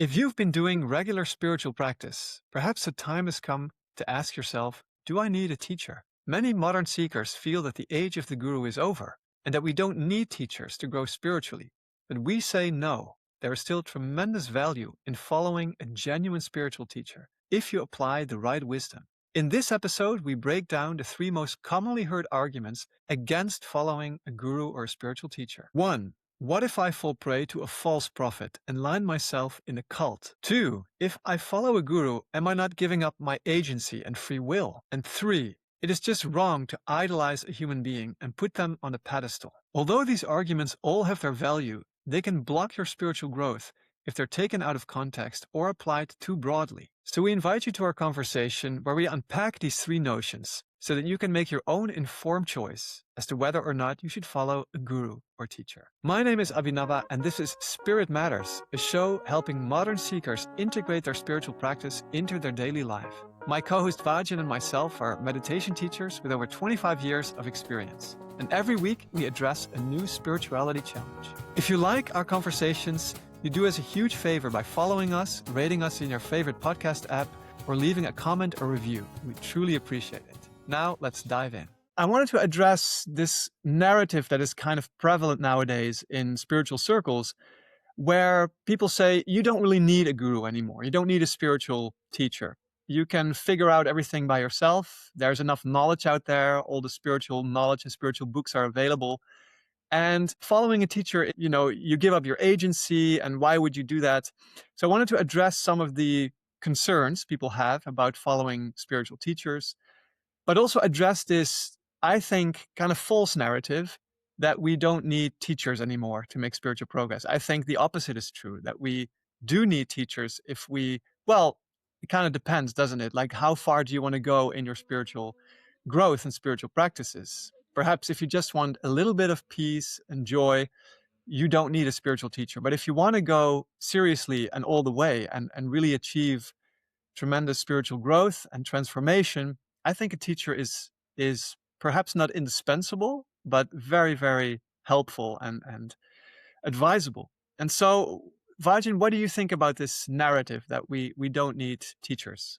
If you've been doing regular spiritual practice, perhaps the time has come to ask yourself, do I need a teacher? Many modern seekers feel that the age of the guru is over and that we don't need teachers to grow spiritually. But we say no. There is still tremendous value in following a genuine spiritual teacher if you apply the right wisdom. In this episode, we break down the three most commonly heard arguments against following a guru or a spiritual teacher. 1. What if I fall prey to a false prophet and land myself in a cult? 2. If I follow a guru, am I not giving up my agency and free will? And 3. It is just wrong to idolize a human being and put them on a pedestal. Although these arguments all have their value, they can block your spiritual growth if they're taken out of context or applied too broadly. So we invite you to our conversation where we unpack these three notions so that you can make your own informed choice as to whether or not you should follow a guru or teacher. My name is Abhinava, and this is Spirit Matters, a show helping modern seekers integrate their spiritual practice into their daily life. My co-host Vajan and myself are meditation teachers with over 25 years of experience. And every week we address a new spirituality challenge. If you like our conversations, you do us a huge favor by following us, rating us in your favorite podcast app, or leaving a comment or review. We truly appreciate it. Now, let's dive in. I wanted to address this narrative that is kind of prevalent nowadays in spiritual circles, where people say, you don't really need a guru anymore. You don't need a spiritual teacher. You can figure out everything by yourself. There's enough knowledge out there. All the spiritual knowledge and spiritual books are available. And following a teacher, you give up your agency, and why would you do that? So I wanted to address some of the concerns people have about following spiritual teachers, but also address this, I think, kind of false narrative that we don't need teachers anymore to make spiritual progress. I think the opposite is true, that we do need teachers if it kind of depends, doesn't it? Like, how far do you want to go in your spiritual growth and spiritual practices? Perhaps if you just want a little bit of peace and joy, you don't need a spiritual teacher. But if you want to go seriously and all the way and really achieve tremendous spiritual growth and transformation, I think a teacher is perhaps not indispensable, but very, very helpful and advisable. And so, Vajan, what do you think about this narrative that we don't need teachers?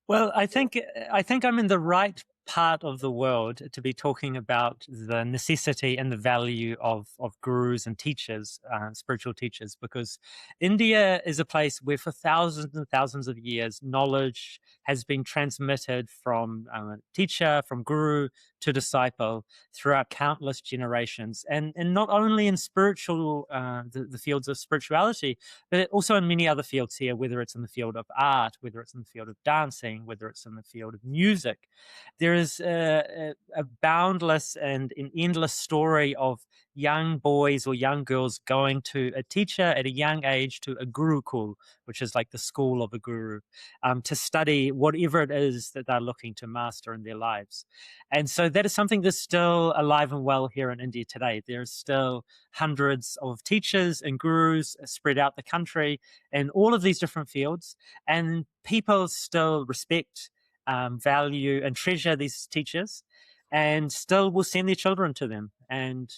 Well, I think I'm in the right part of the world to be talking about the necessity and the value of gurus and teachers, spiritual teachers, because India is a place where for thousands and thousands of years, knowledge has been transmitted from teacher, from guru to disciple throughout countless generations, and not only in spiritual, the fields of spirituality, but also in many other fields here, whether it's in the field of art, whether it's in the field of dancing, whether it's in the field of music. There is a boundless and an endless story of young boys or young girls going to a teacher at a young age, to a gurukul, which is like the school of a guru, to study whatever it is that they're looking to master in their lives. And so that is something that's still alive and well here in India today. There's still hundreds of teachers and gurus spread out the country in all of these different fields, and people still respect, value and treasure these teachers, and still will send their children to them. And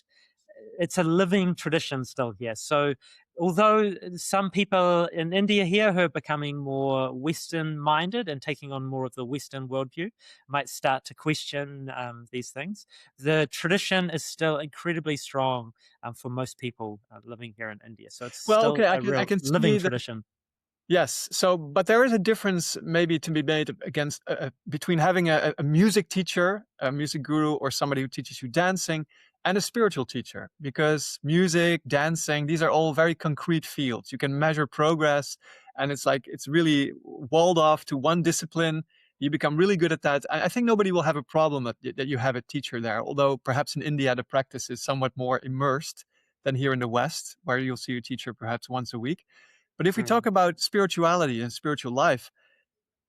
it's a living tradition still here. So although some people in India here who are becoming more Western minded and taking on more of the Western worldview might start to question these things, the tradition is still incredibly strong for most people living here in India. So it's Well, still okay, a I real can living see that. tradition. Yes. So, but there is a difference maybe to be made against between having a music teacher, a music guru, or somebody who teaches you dancing, and a spiritual teacher, because music, dancing, these are all very concrete fields. You can measure progress, and it's really walled off to one discipline. You become really good at that. I think nobody will have a problem that you have a teacher there, although perhaps in India the practice is somewhat more immersed than here in the West, where you'll see a teacher perhaps once a week. But if we talk about spirituality and spiritual life,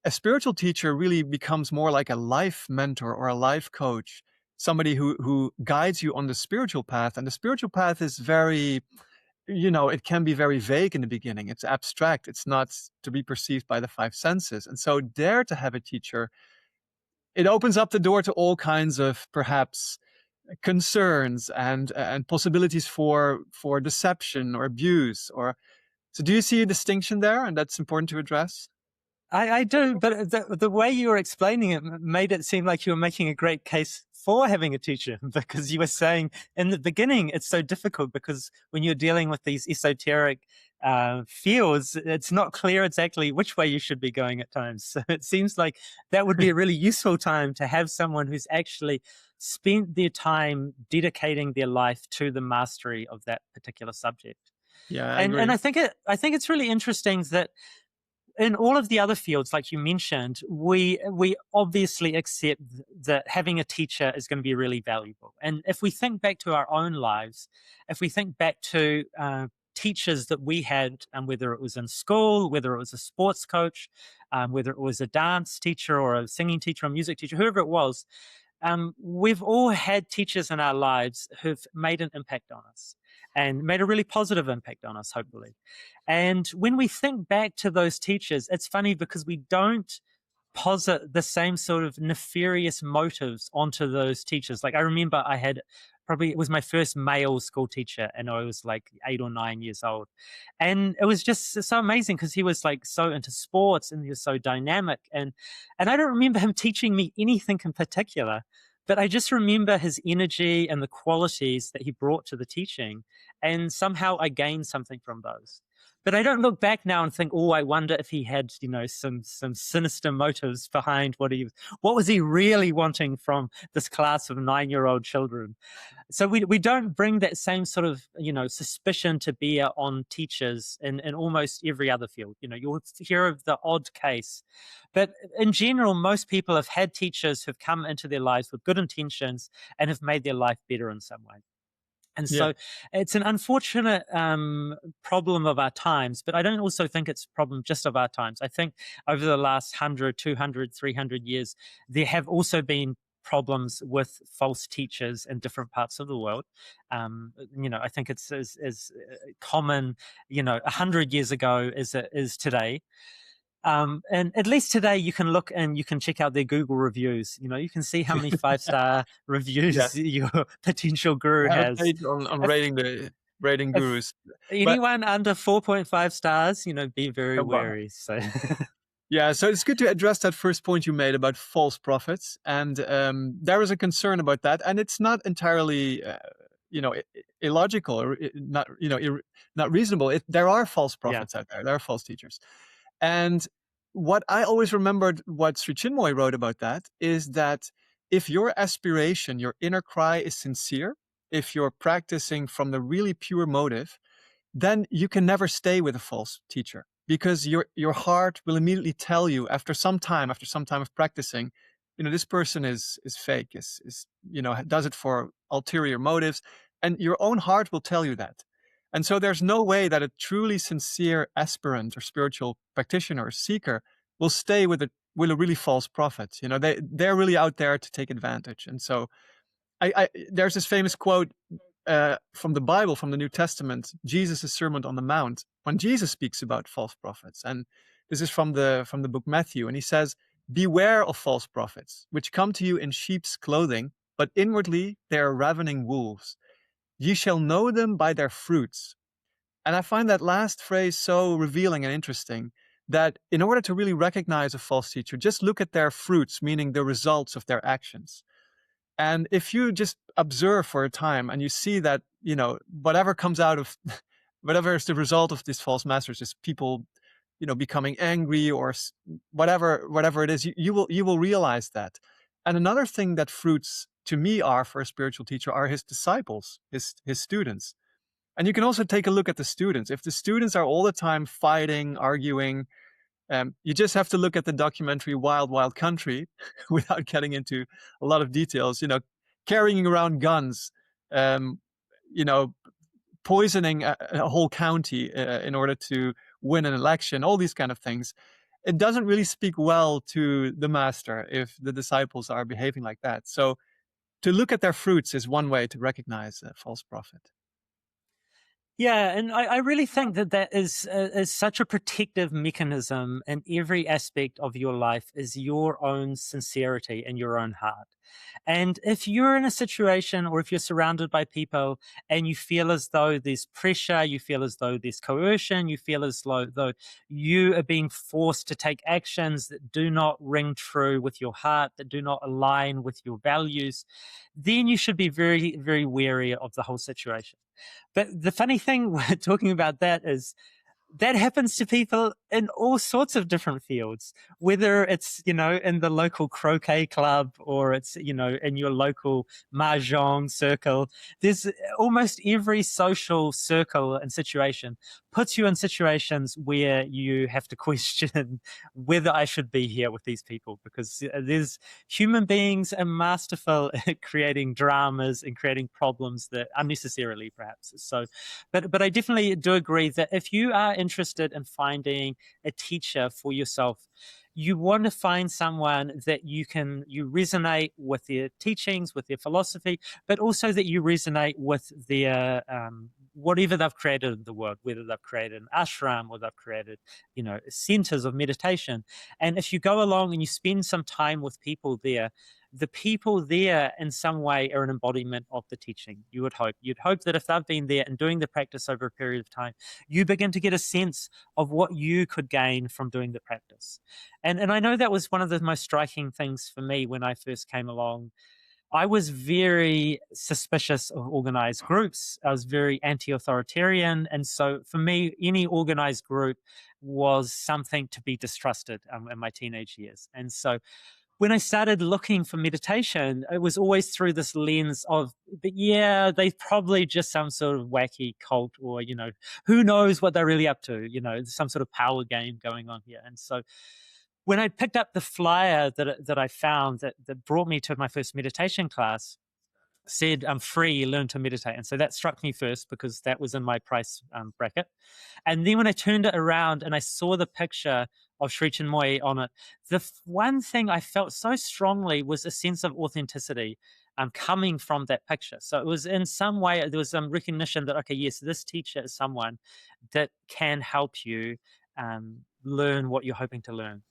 a spiritual teacher really becomes more like a life mentor or a life coach, somebody who guides you on the spiritual path. And the spiritual path is very, it can be very vague in the beginning. It's abstract. It's not to be perceived by the five senses. And so there to have a teacher, it opens up the door to all kinds of perhaps concerns and possibilities for deception or abuse, or So do you see a distinction there, and that's important to address? I do, but the way you were explaining it made it seem like you were making a great case for having a teacher because you were saying in the beginning it's so difficult because when you're dealing with these esoteric fields, it's not clear exactly which way you should be going at times. So it seems like that would be a really useful time to have someone who's actually spent their time dedicating their life to the mastery of that particular subject. Yeah, I And agree. I think it's really interesting that in all of the other fields, like you mentioned, we obviously accept that having a teacher is going to be really valuable. And if we think back to our own lives, if we think back to teachers that we had, whether it was in school, whether it was a sports coach, whether it was a dance teacher or a singing teacher or a music teacher, whoever it was, we've all had teachers in our lives who've made an impact on us and made a really positive impact on us, hopefully. And when we think back to those teachers, it's funny because we don't posit the same sort of nefarious motives onto those teachers. Like I remember I had probably it was my first male school teacher and I was like 8 or 9 years old. And it was just so amazing because he was like so into sports and he was so dynamic. And I don't remember him teaching me anything in particular, but I just remember his energy and the qualities that he brought to the teaching. And somehow I gained something from those. But I don't look back now and think, oh, I wonder if he had, some sinister motives behind what was he really wanting from this class of 9-year-old children. So we don't bring that same sort of suspicion to bear on teachers in almost every other field. You'll hear of the odd case, but in general, most people have had teachers who've come into their lives with good intentions and have made their life better in some way. And Yeah. so it's an unfortunate problem of our times, but I don't also think it's a problem just of our times. I think over the last 100, 200, 300 years, there have also been problems with false teachers in different parts of the world. I think it's as common, 100 years ago as it is today. And at least today you can look and you can check out their Google reviews. You can see how many 5-star Yeah. reviews your potential guru I have a has. page on If rating if gurus. But anyone under 4.5 stars, be very oh, wow. wary. So Yeah, so it's good to address that first point you made about false prophets, and there is a concern about that, and it's not entirely, illogical or not, not reasonable. There are false yeah, prophets out there. There are false teachers, and what I always remembered, what Sri Chinmoy wrote about that, is that if your aspiration, your inner cry is sincere, if you're practicing from the really pure motive, then you can never stay with a false teacher because your heart will immediately tell you after some time of practicing, this person is fake, is does it for ulterior motives, and your own heart will tell you that. And so there's no way that a truly sincere aspirant or spiritual practitioner or seeker will stay with a really false prophet. They're really out there to take advantage. And so there's this famous quote from the Bible, from the New Testament, Jesus' Sermon on the Mount, when Jesus speaks about false prophets. And this is from the book Matthew. And he says, "Beware of false prophets, which come to you in sheep's clothing, but inwardly they are ravening wolves. Ye shall know them by their fruits." And I find that last phrase so revealing and interesting, that in order to really recognize a false teacher, just look at their fruits, meaning the results of their actions. And if you just observe for a time and you see that, whatever comes out of whatever is the result of these false masters is people, becoming angry or whatever it is, you will realize that. And another thing that fruits to me are for a spiritual teacher are his disciples, his students. And you can also take a look at the students. If the students are all the time fighting, arguing, you just have to look at the documentary Wild Wild Country without getting into a lot of details, carrying around guns, um, you know, poisoning a whole county in order to win an election, all these kind of things. It doesn't really speak well to the master if the disciples are behaving like that. So to look at their fruits is one way to recognize a false prophet. Yeah, and I really think that that is such a protective mechanism in every aspect of your life, is your own sincerity and your own heart. And if you're in a situation, or if you're surrounded by people and you feel as though there's pressure, you feel as though there's coercion, you feel as though you are being forced to take actions that do not ring true with your heart, that do not align with your values, then you should be very, very wary of the whole situation. But the funny thing talking about that is that happens to people in all sorts of different fields, whether it's, in the local croquet club, or it's, in your local mahjong circle. There's almost every social circle and situation puts you in situations where you have to question whether I should be here with these people, because there's human beings are masterful at creating dramas and creating problems that unnecessarily, perhaps. So, but I definitely do agree that if you are interested in finding a teacher for yourself, you want to find someone that you resonate with their teachings, with their philosophy, but also that you resonate with their whatever they've created in the world, whether they've created an ashram or they've created, centers of meditation. And if you go along and you spend some time with people there, the people there in some way are an embodiment of the teaching. You'd hope that if they've been there and doing the practice over a period of time, you begin to get a sense of what you could gain from doing the practice. And I know that was one of the most striking things for me when I first came along. I was very suspicious of organized groups. I was very anti-authoritarian. And so for me, any organized group was something to be distrusted in my teenage years. And so when I started looking for meditation, it was always through this lens of, but yeah, they probably just some sort of wacky cult, or, who knows what they're really up to, some sort of power game going on here. And so when I picked up the flyer that I found that brought me to my first meditation class, said, I'm free, learn to meditate. And so that struck me first, because that was in my price bracket. And then when I turned it around and I saw the picture of Sri Chinmoy on it, the one thing I felt so strongly was a sense of authenticity coming from that picture. So it was, in some way, there was some recognition that, okay, yes, this teacher is someone that can help you learn what you're hoping to learn.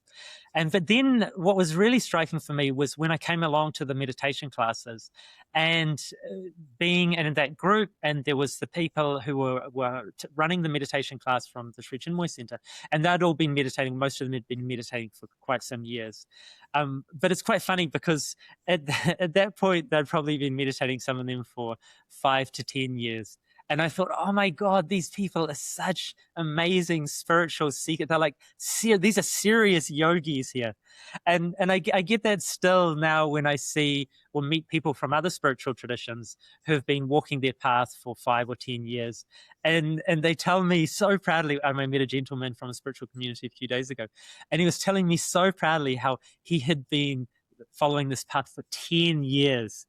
But then what was really striking for me was when I came along to the meditation classes, and being in that group, and there was the people who were running the meditation class from the Sri Chinmoy Center, and they'd all been meditating. Most of them had been meditating for quite some years. But it's quite funny, because at that point, they'd probably been meditating, some of them, for 5 to 10 years. And I thought, oh my God, these people are such amazing spiritual seekers. They're like, these are serious yogis here. And I get that still now when I see or meet people from other spiritual traditions who have been walking their path for 5 or 10 years. And they tell me so proudly. I met a gentleman from a spiritual community a few days ago, and he was telling me so proudly how he had been following this path for 10 years.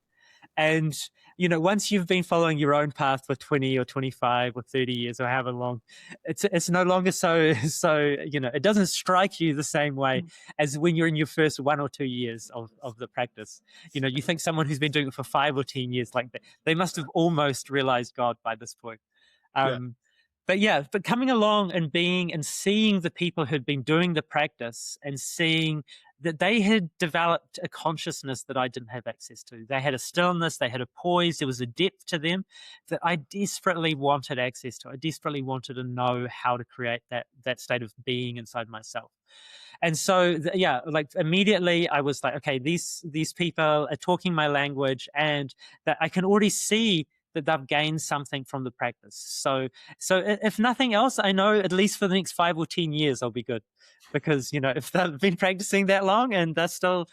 And, once you've been following your own path for 20 or 25 or 30 years, or however long, it's no longer so, it doesn't strike you the same way as when you're in your first 1 or 2 years of the practice. You think someone who's been doing it for 5 or 10 years, like that, they must have almost realized God by this point. Yeah. But coming along and being and seeing the people who'd been doing the practice, and seeing that they had developed a consciousness that I didn't have access to. They had a stillness, they had a poise, there was a depth to them that I desperately wanted access to. I desperately wanted to know how to create that state of being inside myself. And so, like immediately I was like, okay, these people are talking my language, and that I can already see that they've gained something from the practice. So if nothing else, I know at least for the next 5 or 10 years I'll be good, because if they've been practicing that long and they're still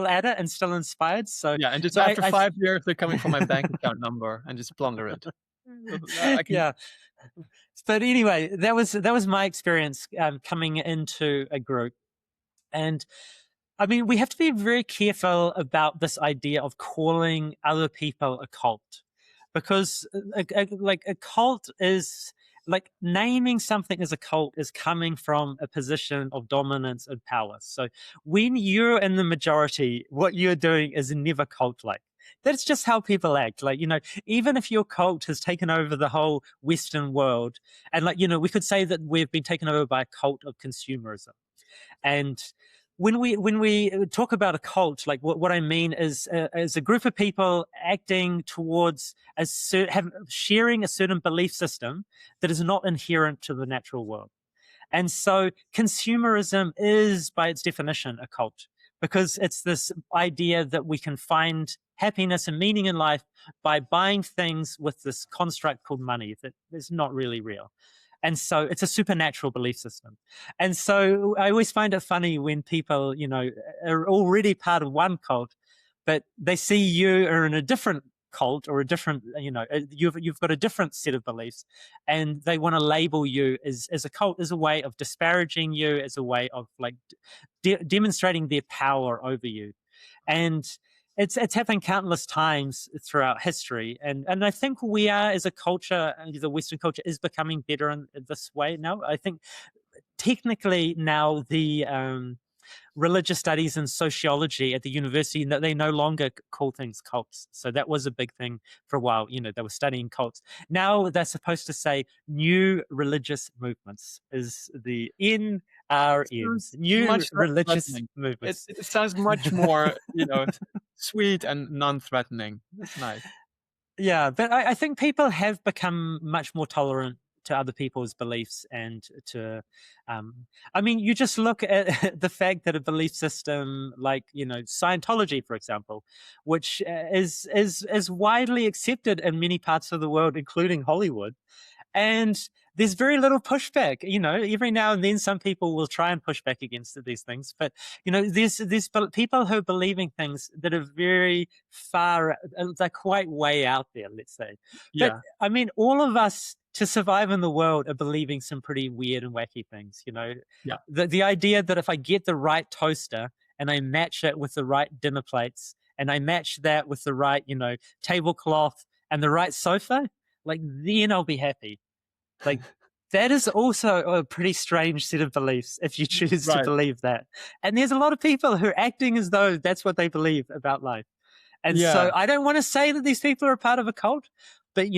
at it and still inspired. So Yeah, and just so after I 5 years, they're coming for my bank account number and just plunder it. I can. yeah. But anyway, that was my experience coming into a group. And I mean, we have to be very careful about this idea of calling other people a cult, because like a cult is like naming something as a cult is coming from a position of dominance and power. So when you're in the majority, what you're doing is never cult-like. That's just how people act. Like, even if your cult has taken over the whole Western world, and like, we could say that we've been taken over by a cult of consumerism. And when we talk about a cult, like what I mean is a group of people acting towards sharing a certain belief system that is not inherent to the natural world. And so consumerism is, by its definition, a cult, because it's this idea that we can find happiness and meaning in life by buying things with this construct called money that is not really real. And so it's a supernatural belief system. And so I always find it funny when people, are already part of one cult, but they see you are in a different cult or a different, you've got a different set of beliefs, and they want to label you as a cult, as a way of disparaging you, as a way of like demonstrating their power over you. And it's happened countless times throughout history, and I think we are, as a culture, the Western culture is becoming better in this way now. I think technically now the religious studies and sociology at the university, that they no longer call things cults. So that was a big thing for a while. They were studying cults. Now they're supposed to say new religious movements, is the NRMs, Sounds new much less religious threatening. It, movements. it sounds much more, sweet and non-threatening. That's nice. Yeah, but I think people have become much more tolerant to other people's beliefs, and to, I mean, you just look at the fact that a belief system like, Scientology, for example, which is widely accepted in many parts of the world, including Hollywood, and there's very little pushback. Every now and then some people will try and push back against these things, but there's people who are believing things that are very far, they're quite way out there, let's say. But Yeah, I mean, all of us, to survive in the world, are believing some pretty weird and wacky things. yeah. The idea that if I get the right toaster and I match it with the right dinner plates, and I match that with the right, tablecloth and the right sofa, like, then I'll be happy. Like, that is also a pretty strange set of beliefs if you choose to Right. believe that. And there's a lot of people who are acting as though that's what they believe about life. And so Yeah. I don't want to say that these people are part of a cult, but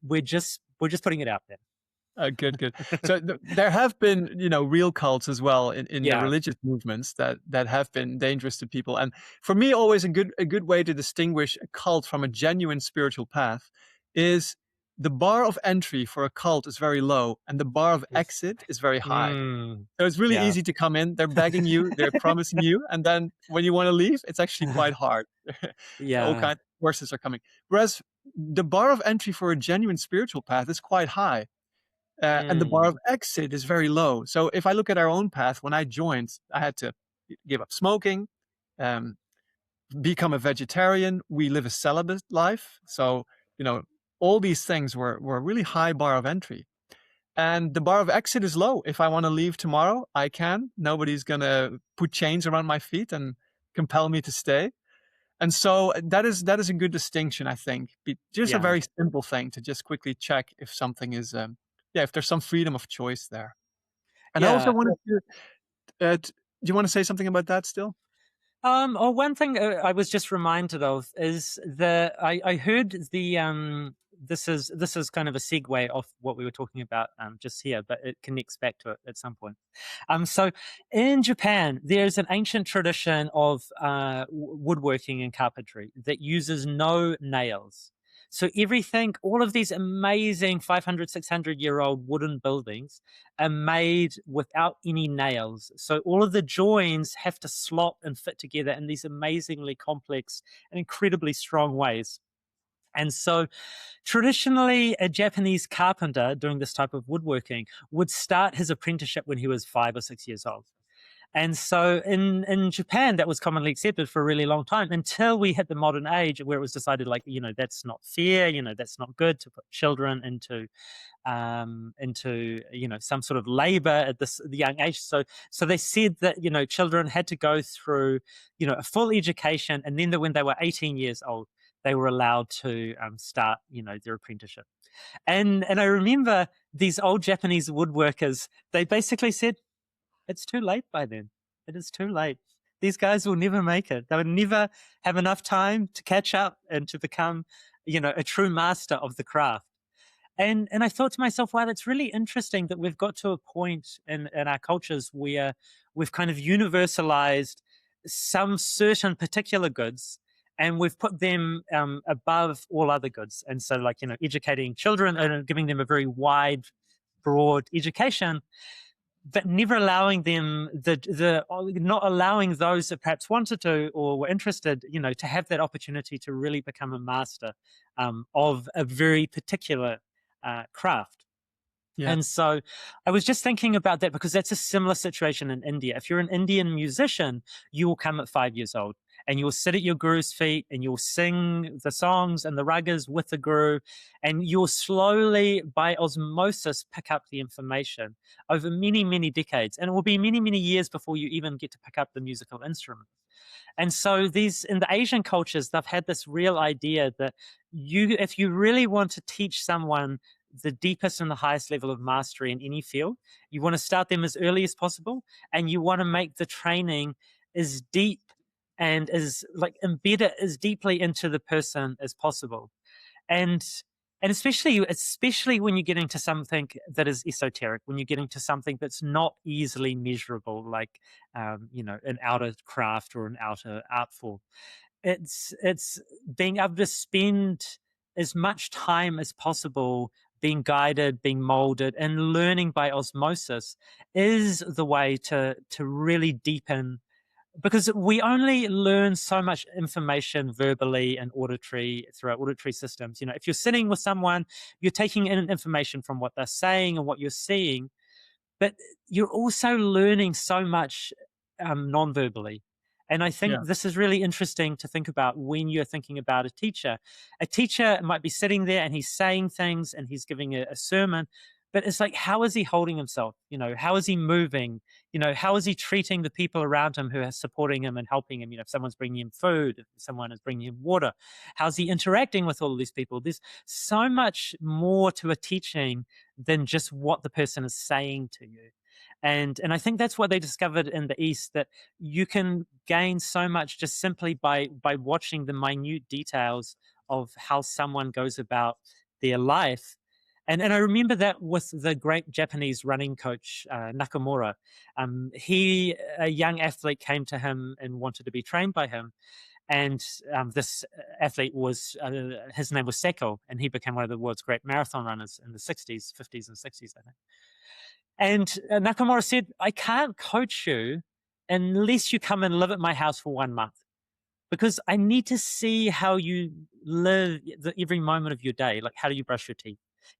we're just putting it out there. Good, good. So there have been, real cults as well in the Yeah. religious movements that have been dangerous to people. And for me, always a good way to distinguish a cult from a genuine spiritual path is the bar of entry for a cult is very low and the bar of Yes. exit is very high. Mm, So it's really yeah. easy to come in. They're begging you, they're promising you, and then when you want to leave, it's actually quite hard. All Yeah. kinds of forces are coming. Whereas the bar of entry for a genuine spiritual path is quite high. And the bar Mm, of exit is very low. So if I look at our own path, when I joined, I had to give up smoking, um, become a vegetarian. We live a celibate life. So, you know, all these things were a really high bar of entry. And the bar of exit is low. If I want to leave tomorrow, I can. Nobody's going to put chains around my feet and compel me to stay. And so that is a good distinction, I think. Just a yeah. very simple thing to just quickly check if something is, if there's some freedom of choice there. And I also Yeah. wanted to, do you want to say something about that still? Or one thing I was just reminded of is that I heard the this is kind of a segue off what we were talking about just here, but it connects back to it at some point. So in Japan, there's an ancient tradition of woodworking and carpentry that uses no nails. So everything, all of these amazing 500, 600-year-old wooden buildings are made without any nails. So all of the joins have to slot and fit together in these amazingly complex and incredibly strong ways. And so traditionally, a Japanese carpenter doing this type of woodworking would start his apprenticeship when he was 5 or 6 years old. And so in Japan, that was commonly accepted for a really long time, until we hit the modern age where it was decided, like, that's not fair, that's not good to put children into some sort of labor at the young age. So they said that children had to go through a full education, and then when they were 18 years old, they were allowed to start their apprenticeship. And I remember these old Japanese woodworkers, they basically said, it's too late by then. It is too late. these guys will never make it. They would never have enough time to catch up and to become, a true master of the craft. And I thought to myself, wow, that's really interesting that we've got to a point in our cultures where we've kind of universalized some certain particular goods, and we've put them above all other goods. And so, like, educating children and giving them a very wide, broad education, but never allowing them not allowing those that perhaps wanted to or were interested, to have that opportunity to really become a master of a very particular craft. Yeah. And so I was just thinking about that because that's a similar situation in India. If you're an Indian musician, you will come at 5 years old and you'll sit at your guru's feet and you'll sing the songs and the ragas with the guru, and you'll slowly, by osmosis, pick up the information over many, many decades. And it will be many, many years before you even get to pick up the musical instrument. And so these in the Asian cultures, they've had this real idea that if you really want to teach someone the deepest and the highest level of mastery in any field, you want to start them as early as possible, and you want to make the training as deep and as like embed it as deeply into the person as possible. And and especially when you're getting to something that is esoteric, when you're getting to something that's not easily measurable, like an outer craft or an outer art form. It's being able to spend as much time as possible being guided, being molded, and learning by osmosis is the way to really deepen, because we only learn so much information verbally and auditory through our auditory systems. If you're sitting with someone, you're taking in information from what they're saying and what you're seeing, but you're also learning so much non-verbally. And I think Yeah. this is really interesting to think about when you're thinking about a teacher. A teacher might be sitting there and he's saying things and he's giving a sermon, but it's like, how is he holding himself? How is he moving? How is he treating the people around him who are supporting him and helping him? If someone's bringing him food, if someone is bringing him water, how's he interacting with all of these people? There's so much more to a teaching than just what the person is saying to you. And I think that's what they discovered in the East, that you can gain so much just simply by watching the minute details of how someone goes about their life. And I remember that with the great Japanese running coach Nakamura. A young athlete came to him and wanted to be trained by him, and this athlete his name was Seko, and he became one of the world's great marathon runners in the 60s, 50s, and 60s, I think. And Nakamura said, I can't coach you unless you come and live at my house for 1 month, because I need to see how you live every moment of your day. Like, how do you brush your teeth?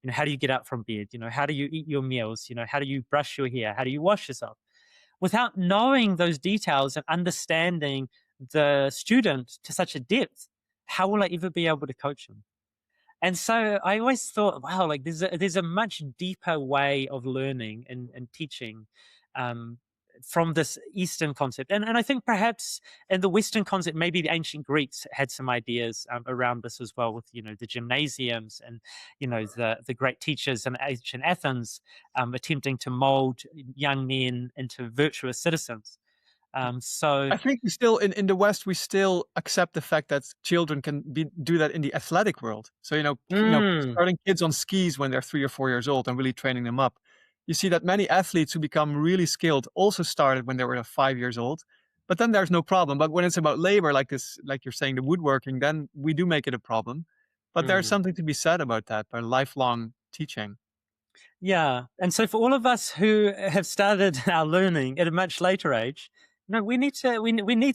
How do you get up from bed? How do you eat your meals? How do you brush your hair? How do you wash yourself? Without knowing those details and understanding the student to such a depth, how will I ever be able to coach him? And so I always thought, wow, like there's a much deeper way of learning and teaching um, from this Eastern concept. And I think perhaps in the Western concept, maybe the ancient Greeks had some ideas around this as well, with the gymnasiums and the great teachers in ancient Athens attempting to mold young men into virtuous citizens. So, I think we still in the West we still accept the fact that children can do that in the athletic world. So mm, starting kids on skis when they're 3 or 4 years old and really training them up. You see that many athletes who become really skilled also started when they were 5 years old. But then there's no problem. But when it's about labor like this, like you're saying, the woodworking, then we do make it a problem. But there's mm. something to be said about that, by lifelong teaching. Yeah. And so for all of us who have started our learning at a much later age, we need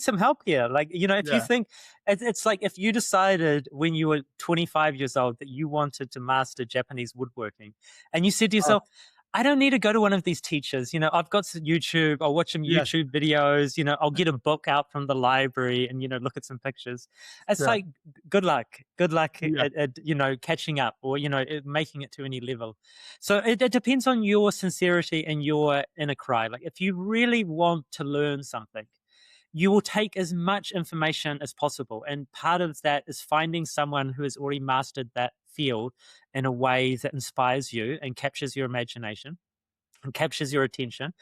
some help here. Like, if you Yeah. think it's like if you decided when you were 25 years old that you wanted to master Japanese woodworking, and you said to Oh, yourself, I don't need to go to one of these teachers. I've got some YouTube. I'll watch some yes. YouTube videos. I'll get a book out from the library and, look at some pictures. It's Yeah. like, good luck. Good luck Yeah. at catching up, or, making it to any level. So it depends on your sincerity and your inner cry. Like, if you really want to learn something, you will take as much information as possible. And part of that is finding someone who has already mastered that field in a way that inspires you and captures your imagination. and captures your attention,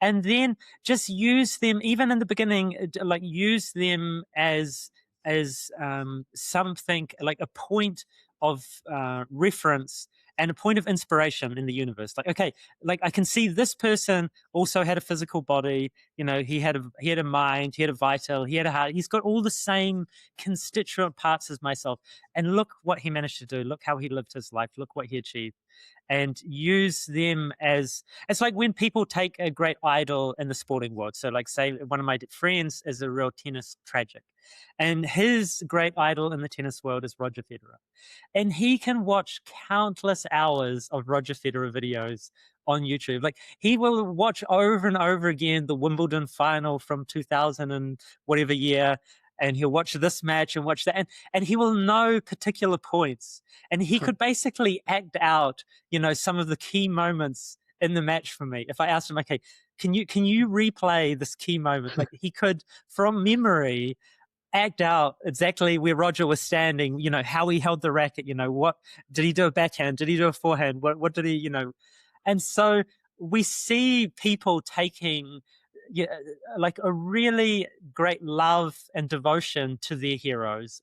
and then just use them even in the beginning, like use them as something like a point of reference and a point of inspiration in the universe. Like, okay, like I can see this person also had a physical body. He had a mind, he had a vital, he had a heart. He's got all the same constituent parts as myself, and look what he managed to do. Look how he lived his life. Look what he achieved, and use them as, it's like when people take a great idol in the sporting world. So like say one of my friends is a real tennis tragic, and his great idol in the tennis world is Roger Federer, and he can watch countless hours of Roger Federer videos on YouTube. Like he will watch over and over again the Wimbledon final from 2000 and whatever year, and he'll watch this match and watch that, and he will know particular points, and he could basically act out, some of the key moments in the match for me. If I asked him, okay, can you replay this key moment? Like he could from memory act out exactly where Roger was standing, how he held the racket, what did he do, a backhand, did he do a forehand, what did he. And so we see people taking, yeah, like a really great love and devotion to their heroes,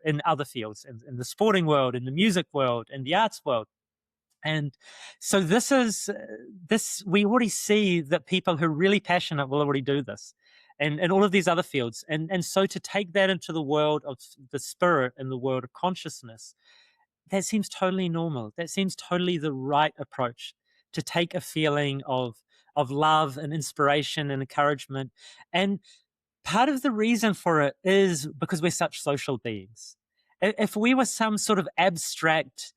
in other fields, in the sporting world, in the music world, in the arts world. And so this we already see that people who are really passionate will already do this, and all of these other fields. And so to take that into the world of the spirit and the world of consciousness, that seems totally normal. That seems totally the right approach, to take a feeling of love and inspiration and encouragement. And part of the reason for it is because we're such social beings. If we were some sort of abstract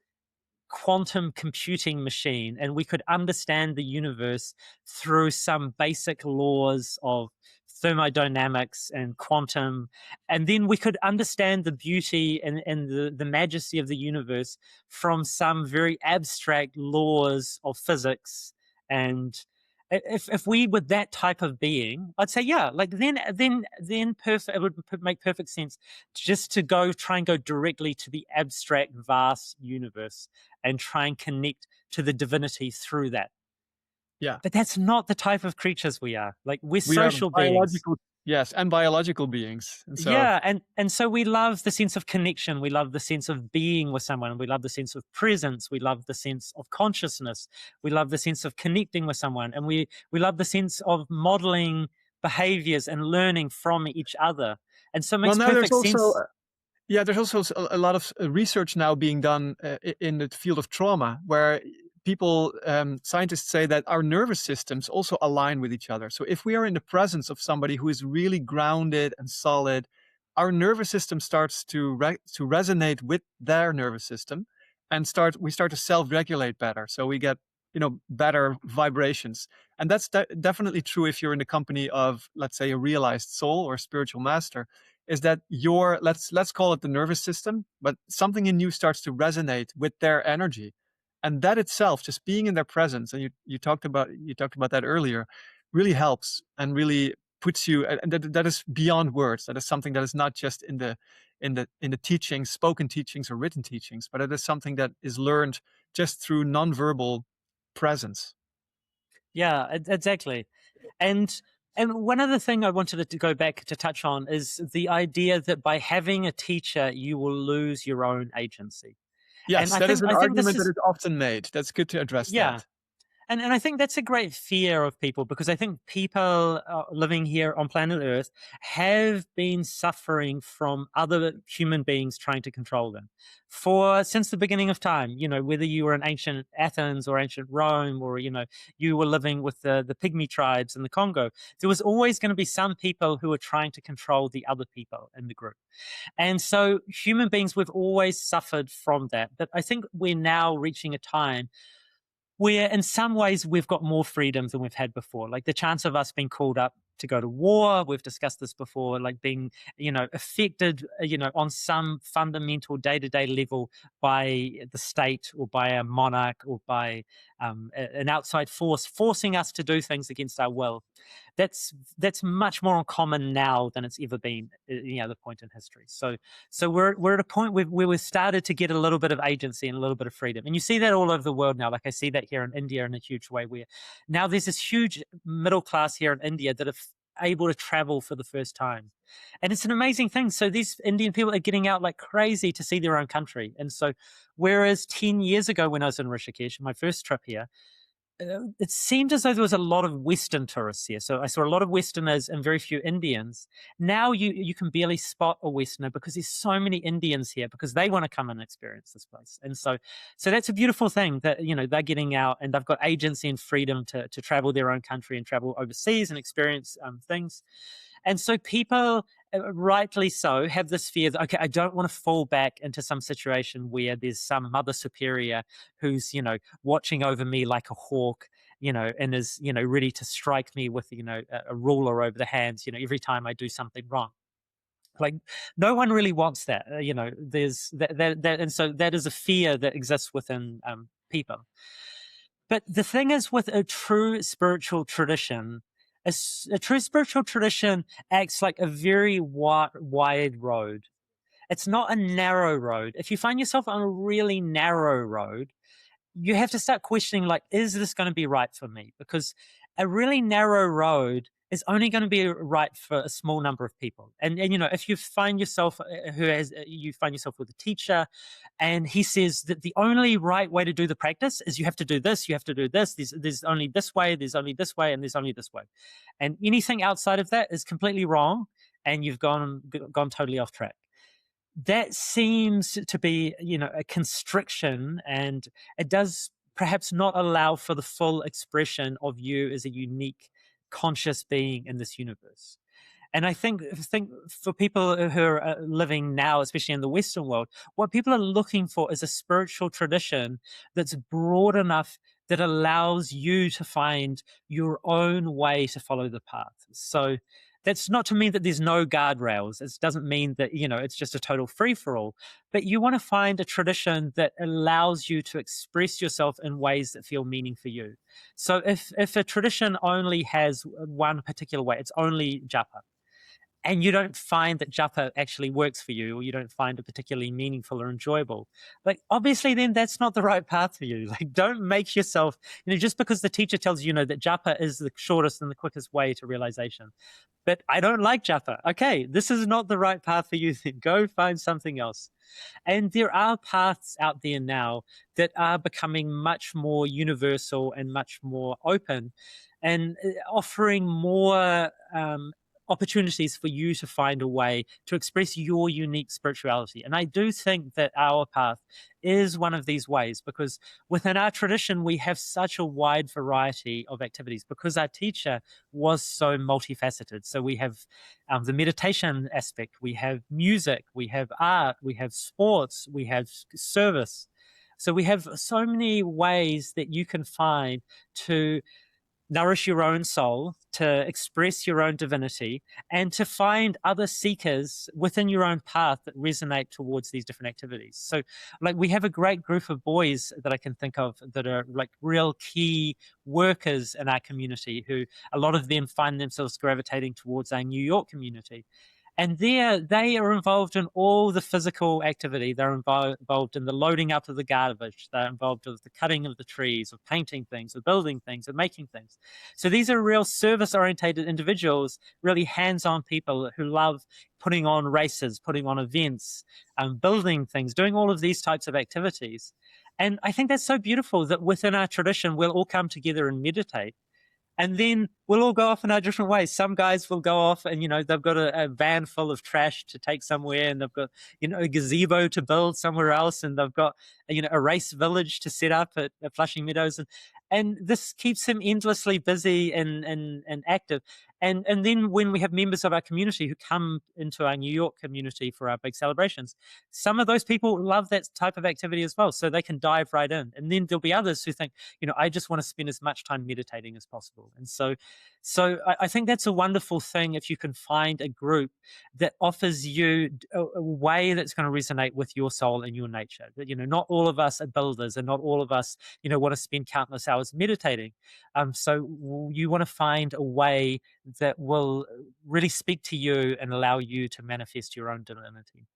quantum computing machine and we could understand the universe through some basic laws of thermodynamics and quantum, and then we could understand the beauty and the majesty of the universe from some very abstract laws of physics. And if we were that type of being, I'd say, yeah, like then perfect, it would make perfect sense just to try and go directly to the abstract vast universe and try and connect to the divinity through that. Yeah. But that's not the type of creatures we are. Like we're We are social beings. biological, yes, and biological beings. And so, Yeah, and so we love the sense of connection. We love the sense of being with someone. We love the sense of presence. We love the sense of consciousness. We love the sense of connecting with someone, and we love the sense of modeling behaviors and learning from each other. And so it well, makes now there's perfect also sense. yeah, there's also a lot of research now being done in the field of trauma, where scientists say that our nervous systems also align with each other. So if we are in the presence of somebody who is really grounded and solid, our nervous system starts to resonate with their nervous system, and we start to self-regulate better. So we get better vibrations, and that's definitely true if you're in the company of, let's say, a realized soul or a spiritual master. Is that your, let's call it the nervous system, but something in you starts to resonate with their energy, and that itself, just being in their presence, and you talked about that earlier, really helps and really puts you, and that is beyond words. That is something that is not just in the teachings, spoken teachings or written teachings, but it is something that is learned just through nonverbal presence. Yeah, exactly. And one other thing I wanted to go back to touch on is the idea that by having a teacher, you will lose your own agency. And Yes, I that is think an I think this argument that is, is often made. That's good to address yeah. that. And I think that's a great fear of people, because I think people living here on planet Earth have been suffering from other human beings trying to control them for since the beginning of time. Whether you were in ancient Athens or ancient Rome, or you were living with the pygmy tribes in the Congo, there was always going to be some people who were trying to control the other people in the group. And so human beings, we've always suffered from that. But I think we're now reaching a time where in some ways we've got more freedom than we've had before. Like the chance of us being called up to go to war, we've discussed this before, like being, affected, on some fundamental day-to-day level by the state or by a monarch or by an outside force forcing us to do things against our will. That's much more common now than it's ever been at any other point in history. So we're at a point where we've started to get a little bit of agency and a little bit of freedom, and you see that all over the world now. Like I see that here in India in a huge way, where now there's this huge middle class here in India that are able to travel for the first time, and it's an amazing thing. So these Indian people are getting out like crazy to see their own country, and so whereas 10 years ago when I was in Rishikesh, my first trip here, it seemed as though there was a lot of Western tourists here. So I saw a lot of Westerners and very few Indians. Now you can barely spot a Westerner because there's so many Indians here because they want to come and experience this place. And so that's a beautiful thing that, they're getting out and they've got agency and freedom to travel their own country and travel overseas and experience things. And so people, rightly so, have this fear that, okay, I don't want to fall back into some situation where there's some mother superior who's, watching over me like a hawk, and is, ready to strike me with, a ruler over the hands, every time I do something wrong. Like, no one really wants that. There's that, and so that is a fear that exists within people. But the thing is, with a true spiritual tradition, a true spiritual tradition acts like a very wide road. It's not a narrow road. If you find yourself on a really narrow road, you have to start questioning, like, is this going to be right for me? Because a really narrow road is only going to be right for a small number of people. And if you find yourself you find yourself with a teacher and he says that the only right way to do the practice is you have to do this, you have to do this, there's only this way, there's only this way, and there's only this way. And anything outside of that is completely wrong, and you've gone totally off track. That seems to be, a constriction, and it does perhaps not allow for the full expression of you as a unique conscious being in this universe. And I think for people who are living now, especially in the Western world, what people are looking for is a spiritual tradition that's broad enough that allows you to find your own way to follow the path. So that's not to mean that there's no guardrails. It doesn't mean that, it's just a total free-for-all. But you want to find a tradition that allows you to express yourself in ways that feel meaning for you. So if a tradition only has one particular way, it's only japa, and you don't find that japa actually works for you, or you don't find it particularly meaningful or enjoyable, like, obviously then that's not the right path for you. Like, don't make yourself, just because the teacher tells you, that japa is the shortest and the quickest way to realization. But I don't like japa. Okay, this is not the right path for you. Then go find something else. And there are paths out there now that are becoming much more universal and much more open, and offering more opportunities for you to find a way to express your unique spirituality. And I do think that our path is one of these ways, because within our tradition, we have such a wide variety of activities because our teacher was so multifaceted. So we have the meditation aspect, we have music, we have art, we have sports, we have service. So we have so many ways that you can find to nourish your own soul, to express your own divinity, and to find other seekers within your own path that resonate towards these different activities. So, like, we have a great group of boys that I can think of that are like real key workers in our community, who a lot of them find themselves gravitating towards our New York community. And there, they are involved in all the physical activity. They're involved in the loading up of the garbage. They're involved with the cutting of the trees, of painting things, of building things, of making things. So these are real service-orientated individuals, really hands-on people who love putting on races, putting on events, building things, doing all of these types of activities. And I think that's so beautiful that within our tradition, we'll all come together and meditate. And then we'll all go off in our different ways. Some guys will go off and, they've got a van full of trash to take somewhere, and they've got, a gazebo to build somewhere else, and they've got, a race village to set up at Flushing Meadows. And this keeps him endlessly busy and active. And then when we have members of our community who come into our New York community for our big celebrations, some of those people love that type of activity as well, so they can dive right in. And then there'll be others who think, I just want to spend as much time meditating as possible. And so I think that's a wonderful thing if you can find a group that offers you a way that's going to resonate with your soul and your nature. That, not all of us are builders, and not all of us, want to spend countless hours meditating. So you want to find a way that will really speak to you and allow you to manifest your own divinity.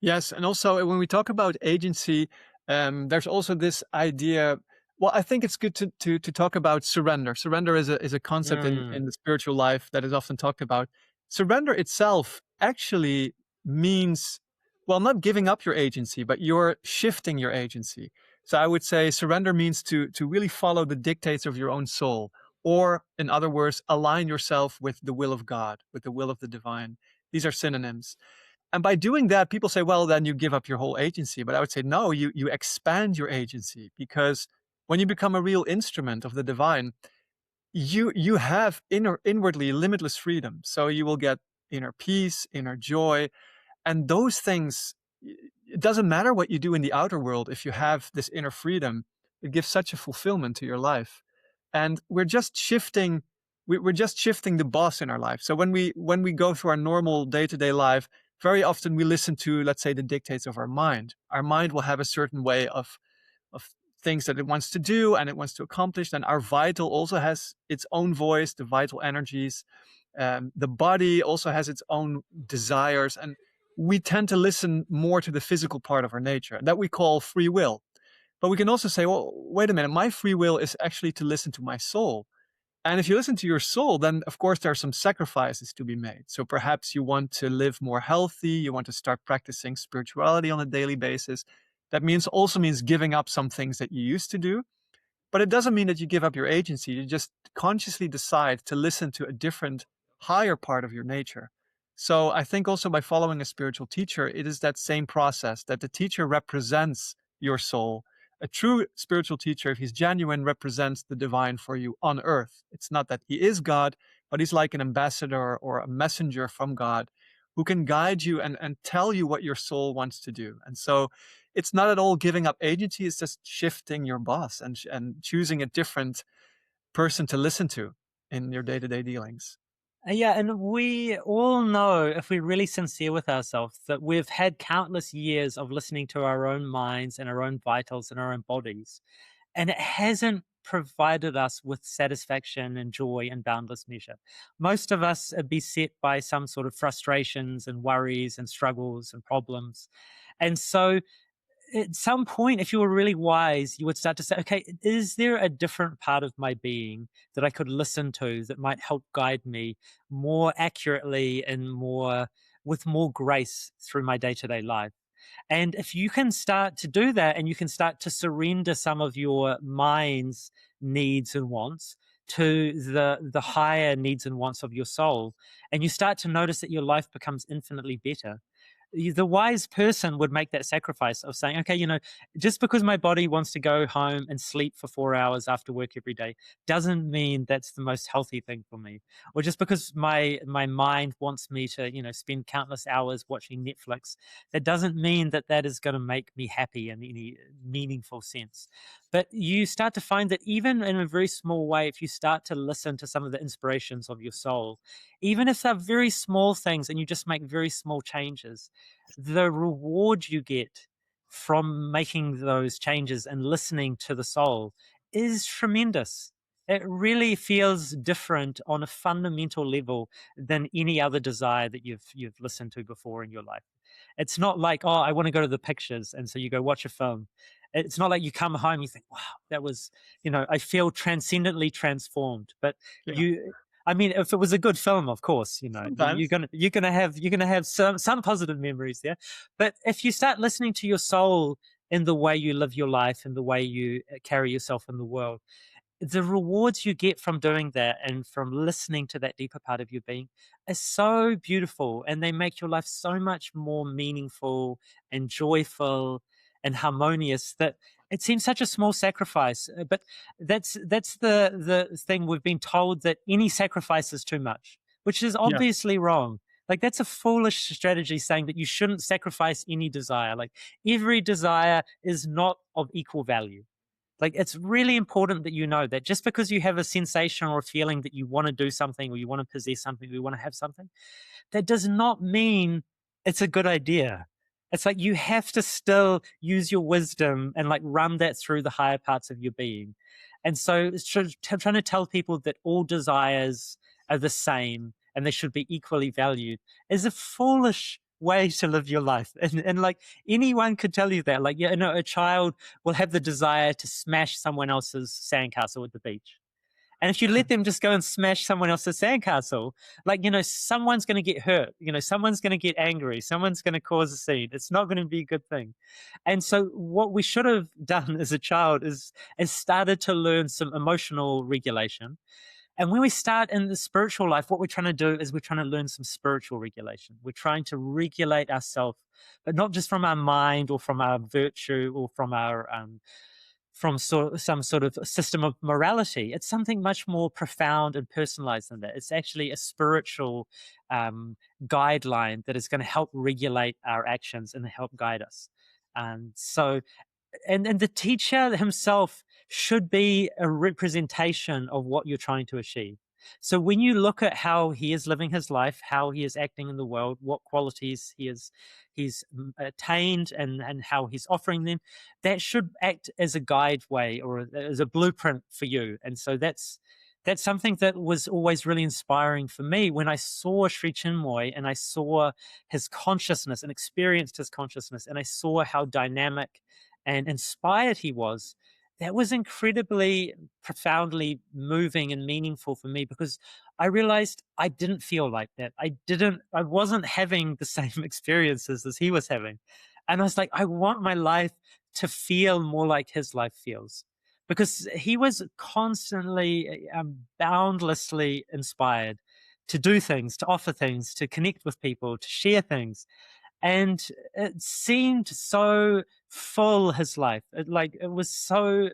Yes, and also when we talk about agency, there's also this idea. Well, I think it's good to talk about surrender. Surrender is a concept Mm, in the spiritual life that is often talked about. Surrender itself actually means, well, not giving up your agency, but you're shifting your agency. So I would say surrender means to really follow the dictates of your own soul, or in other words, align yourself with the will of God, with the will of the divine. These are synonyms. And by doing that, people say, well, then you give up your whole agency. But I would say, no, you expand your agency, because when you become a real instrument of the divine, you have inwardly limitless freedom. So you will get inner peace, inner joy, and those things, it doesn't matter what you do in the outer world. If you have this inner freedom, it gives such a fulfillment to your life. And we're just shifting the boss in our life. So when we go through our normal day-to-day life, very often we listen to, let's say, the dictates of our mind. Our mind will have a certain way of things that it wants to do and it wants to accomplish. And our vital also has its own voice, the vital energies. The body also has its own desires, and we tend to listen more to the physical part of our nature that we call free will. But we can also say, well, wait a minute, my free will is actually to listen to my soul. And if you listen to your soul, then of course there are some sacrifices to be made. So perhaps you want to live more healthy, you want to start practicing spirituality on a daily basis. That means also means giving up some things that you used to do, but it doesn't mean that you give up your agency. You just consciously decide to listen to a different, higher part of your nature. So I think also by following a spiritual teacher, it is that same process that the teacher represents your soul. A true spiritual teacher, if he's genuine, represents the divine for you on earth. It's not that he is God, but he's like an ambassador or a messenger from God who can guide you and tell you what your soul wants to do. And so it's not at all giving up agency. It's just shifting your boss and choosing a different person to listen to in your day to day dealings. Yeah, and we all know, if we're really sincere with ourselves, that we've had countless years of listening to our own minds and our own vitals and our own bodies, and it hasn't provided us with satisfaction and joy in boundless measure. Most of us are beset by some sort of frustrations and worries and struggles and problems. And so at some point, if you were really wise, you would start to say, okay, is there a different part of my being that I could listen to that might help guide me more accurately and with more grace through my day to day life? And if you can start to do that, and you can start to surrender some of your mind's needs and wants to the higher needs and wants of your soul, and you start to notice that your life becomes infinitely better, the wise person would make that sacrifice of saying, okay, just because my body wants to go home and sleep for 4 hours after work every day doesn't mean that's the most healthy thing for me. Or just because my mind wants me to, spend countless hours watching Netflix, that doesn't mean that that is going to make me happy in any meaningful sense. But you start to find that even in a very small way, if you start to listen to some of the inspirations of your soul, even if they're very small things and you just make very small changes, the reward you get from making those changes and listening to the soul is tremendous. It really feels different on a fundamental level than any other desire that you've listened to before in your life. It's not like, oh, I want to go to the pictures, and so you go watch a film. It's not like you come home, you think, wow, that was, I feel transcendently transformed. But Yeah. you I mean, if it was a good film, of course, Sometimes. you're gonna have some positive memories there. But if you start listening to your soul in the way you live your life and the way you carry yourself in the world, the rewards you get from doing that and from listening to that deeper part of your being is so beautiful, and they make your life so much more meaningful and joyful and harmonious, that it seems such a small sacrifice. But that's the thing. We've been told that any sacrifice is too much, which is Yes. obviously wrong. Like, that's a foolish strategy, saying that you shouldn't sacrifice any desire. Like, every desire is not of equal value. Like, it's really important that you know that just because you have a sensation or a feeling that you want to do something, or you want to possess something, or you want to have something, that does not mean it's a good idea. It's like you have to still use your wisdom and like run that through the higher parts of your being. And so trying to tell people that all desires are the same and they should be equally valued is a foolish way to live your life. And like anyone could tell you that. Like, you know, a child will have the desire to smash someone else's sandcastle at the beach. And if you let them just go and smash someone else's sandcastle, like, you know, someone's going to get hurt. You know, someone's going to get angry. Someone's going to cause a scene. It's not going to be a good thing. And so what we should have done as a child is started to learn some emotional regulation. And when we start in the spiritual life, what we're trying to do is we're trying to learn some spiritual regulation. We're trying to regulate ourselves, but not just from our mind or from our virtue or from our some sort of system of morality. It's something much more profound and personalized than that. It's actually a spiritual guideline that is going to help regulate our actions and help guide us. So and the teacher himself should be a representation of what you're trying to achieve. So when you look at how he is living his life, how he is acting in the world, what qualities he's attained, and how he's offering them, that should act as a guide way or as a blueprint for you. And so that's something that was always really inspiring for me when I saw Sri Chinmoy and I saw his consciousness and experienced his consciousness, and I saw how dynamic and inspired he was. That was incredibly profoundly moving and meaningful for me, because I realized I didn't feel like that. I wasn't having the same experiences as he was having. And I was like, I want my life to feel more like his life feels, because he was constantly boundlessly inspired to do things, to offer things, to connect with people, to share things. And it seemed so full, his life. It was so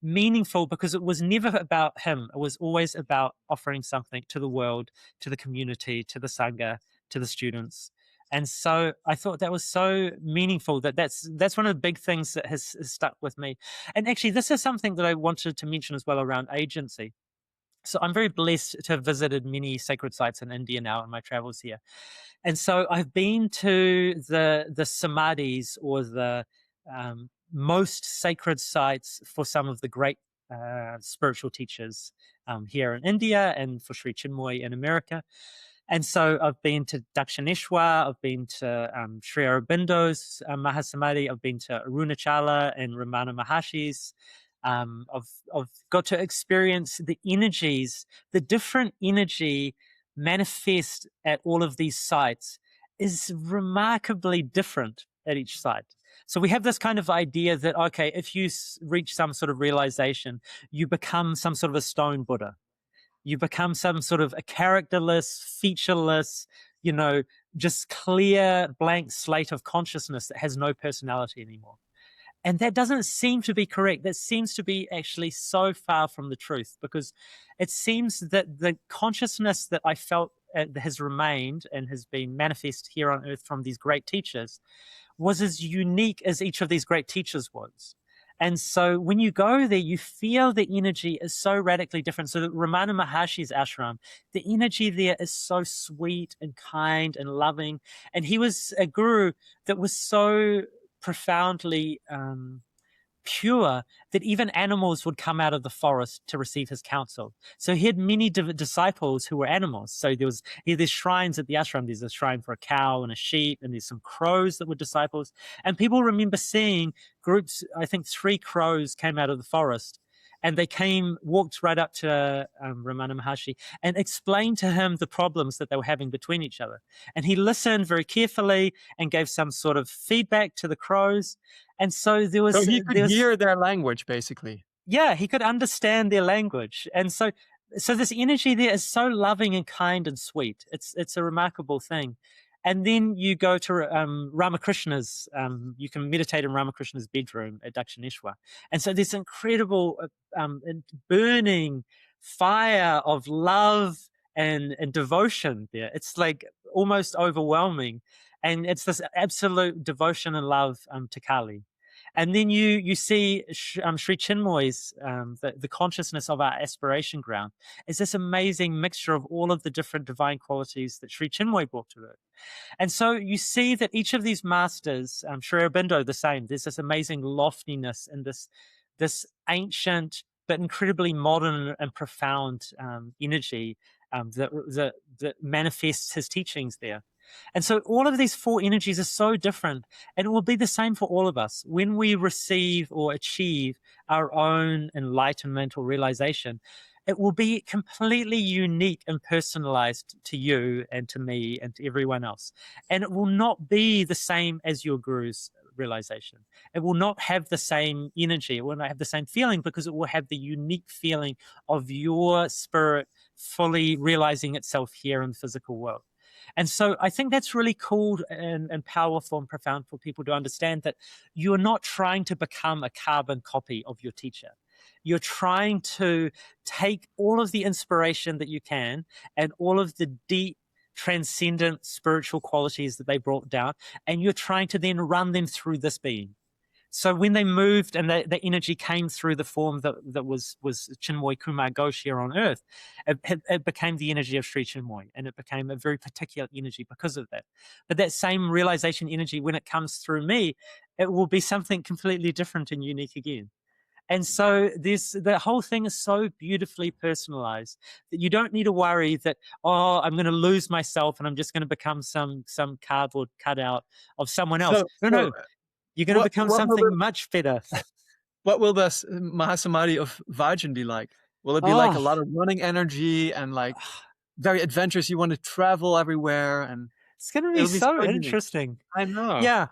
meaningful, because it was never about him. It was always about offering something to the world, to the community, to the sangha, to the students. And so I thought that was so meaningful. That's one of the big things that has stuck with me. And actually, this is something that I wanted to mention as well around agency. So I'm very blessed to have visited many sacred sites in India now in my travels here. And so I've been to the samadhis, or the most sacred sites for some of the great spiritual teachers here in India, and for Sri Chinmoy in America. And so I've been to Dakshineshwar, I've been to Sri Aurobindo's Mahasamadhi, I've been to Arunachala and Ramana Maharshi's. I've got to experience the energies, the different energy manifest at all of these sites is remarkably different at each site. So we have this kind of idea that, okay, if you reach some sort of realization, you become some sort of a stone Buddha. You become some sort of a characterless, featureless, you know, just clear, blank slate of consciousness that has no personality anymore. And that doesn't seem to be correct. That seems to be actually so far from the truth, because it seems that the consciousness that I felt has remained and has been manifest here on earth from these great teachers was as unique as each of these great teachers was. And so when you go there, you feel the energy is so radically different. So that Ramana Maharshi's ashram, the energy there is so sweet and kind and loving. And he was a guru that was so profoundly pure that even animals would come out of the forest to receive his counsel. So he had many disciples who were animals. So there's shrines at the ashram. There's a shrine for a cow and a sheep, and there's some crows that were disciples. And people remember seeing groups, I think 3 crows came out of the forest, and they walked right up to Ramana Maharshi and explained to him the problems that they were having between each other. And he listened very carefully and gave some sort of feedback to the crows. And so So he could hear their language, basically. yeah, he could understand their language. And so this energy there is so loving and kind and sweet. It's a remarkable thing. And then you go to Ramakrishna's, you can meditate in Ramakrishna's bedroom at Dakshineshwar. And so there's incredible burning fire of love and devotion there. It's like almost overwhelming. And it's this absolute devotion and love to Kali. And then you see Sri Chinmoy's the consciousness of our aspiration ground is this amazing mixture of all of the different divine qualities that Sri Chinmoy brought to Earth. And so you see that each of these masters, Sri Aurobindo the same, there's this amazing loftiness and this ancient but incredibly modern and profound energy that manifests his teachings there. And so all of these four energies are so different, and it will be the same for all of us. When we receive or achieve our own enlightenment or realization, it will be completely unique and personalized to you and to me and to everyone else. And it will not be the same as your guru's realization. It will not have the same energy. It will not have the same feeling, because it will have the unique feeling of your spirit fully realizing itself here in the physical world. And so I think that's really cool and powerful and profound for people to understand that you're not trying to become a carbon copy of your teacher. You're trying to take all of the inspiration that you can and all of the deep, transcendent spiritual qualities that they brought down, and you're trying to then run them through this being. So when they moved and the energy came through the form that was Chinmoy Kumar Ghosh here on Earth, it became the energy of Sri Chinmoy, and it became a very particular energy because of that. But that same realization energy, when it comes through me, it will be something completely different and unique again. And so the whole thing is so beautifully personalized that you don't need to worry that, oh, I'm going to lose myself and I'm just going to become some cardboard cutout of someone else. So, No, you're going to become what will something much better. Mahasamadhi of Vajan be like? Will it be like a Oh, lot of running energy and like very adventurous? You want to travel everywhere, and it's going to be it'll be so so unique. interesting. I know. Yeah.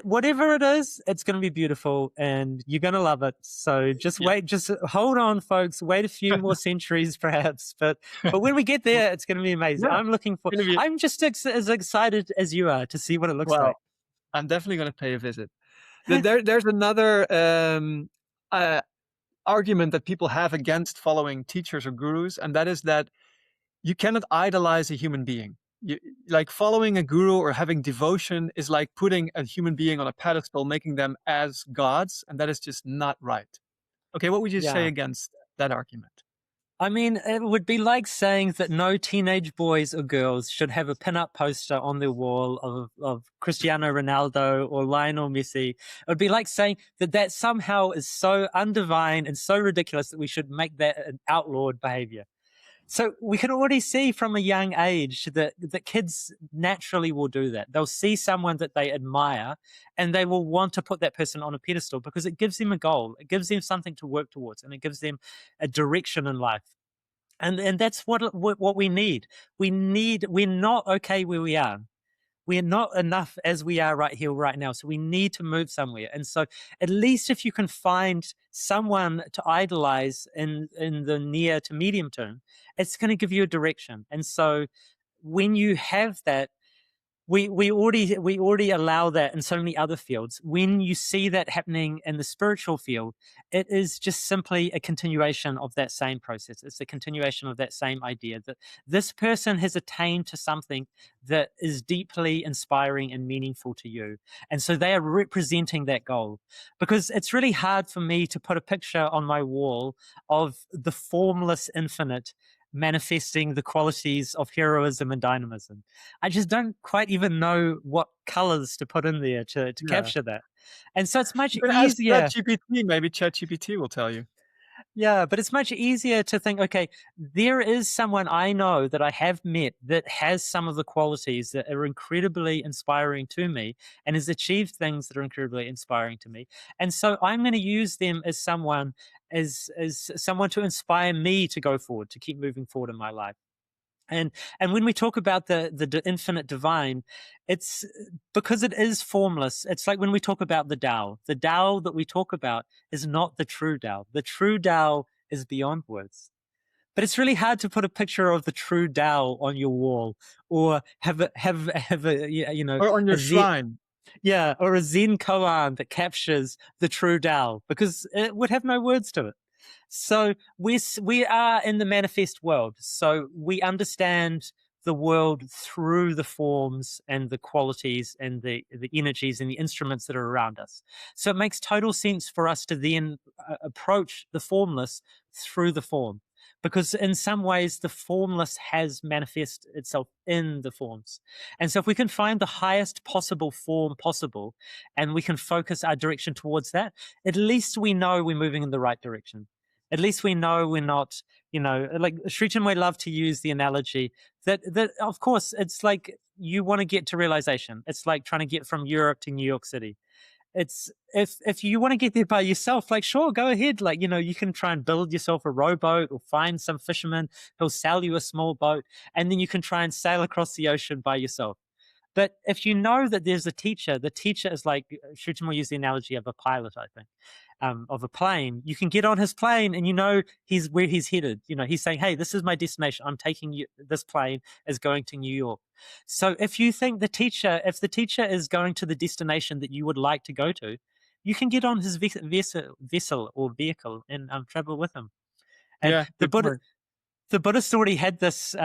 Whatever it is, it's going to be beautiful and you're going to love it. So just Yeah. wait, just hold on, folks. Wait a few more centuries, perhaps. But when we get there, it's going to be amazing. Yeah. Gonna be I'm just as excited as you are to see what it looks like. well. I'm definitely going to pay a visit. There's another uh, argument that people have against following teachers or gurus, and that is that you cannot idolize a human being. Like following a guru or having devotion is like putting a human being on a pedestal, making them as gods, and that is just not right. Okay, what would you say Yeah. against that argument? I mean, it would be like saying that no teenage boys or girls should have a pin-up poster on their wall of Cristiano Ronaldo or Lionel Messi. It would be like saying that somehow is so undivine and so ridiculous that we should make that an outlawed behavior. So we can already see from a young age that kids naturally will do that. They'll see someone that they admire and they will want to put that person on a pedestal because it gives them a goal. It gives them something to work towards, and it gives them a direction in life. And that's what we need. We're not okay where we are. We're not enough as we are right here, right now. So we need to move somewhere. And so at least if you can find someone to idolize in the near to medium term, it's going to give you a direction. And so when you have that, we already allow that in so many other fields. When you see that happening in the spiritual field, it is just simply a continuation of that same process. It's a continuation of that same idea that this person has attained to something that is deeply inspiring and meaningful to you. And so they are representing that goal. Because it's really hard for me to put a picture on my wall of the formless infinite manifesting the qualities of heroism and dynamism. I just don't quite even know what colors to put in there to Yeah. capture that. And so it's much You can ask easier. ChatGPT. Maybe ChatGPT will tell you. Yeah, but it's much easier to think, okay, there is someone I know that I have met that has some of the qualities that are incredibly inspiring to me and has achieved things that are incredibly inspiring to me. And so I'm going to use them as someone to inspire me to go forward, to keep moving forward in my life. And when we talk about the infinite divine, it's because it is formless. It's like when we talk about the Tao. The Tao that we talk about is not the true Tao. The true Tao is beyond words. But it's really hard to put a picture of the true Tao on your wall, or have a Or on a your Zen, shrine. yeah, or a Zen koan that captures the true Tao, because it would have no words to it. So we are in the manifest world. So we understand the world through the forms and the qualities and the energies and the instruments that are around us. So it makes total sense for us to then approach the formless through the form, because in some ways the formless has manifest itself in the forms. And so if we can find the highest possible form possible and we can focus our direction towards that, at least we know we're moving in the right direction. At least we know we're not, like Sri Chinmoy loved to use the analogy that of course it's like you want to get to realization. It's like trying to get from Europe to New York City. It's if you want to get there by yourself, like sure, go ahead. Like, you can try and build yourself a rowboat or find some fisherman who'll sell you a small boat, and then you can try and sail across the ocean by yourself. But if you know that there's a teacher, the teacher is like, Shuchimo used the analogy of a pilot, I think, of a plane. You can get on his plane and you know he's where he's headed. He's saying, hey, this is my destination. I'm taking you, this plane is going to New York. So if you think if the teacher is going to the destination that you would like to go to, you can get on his vessel or vehicle and travel with him. And Yeah, the good Buddha, point. the Buddhists already had this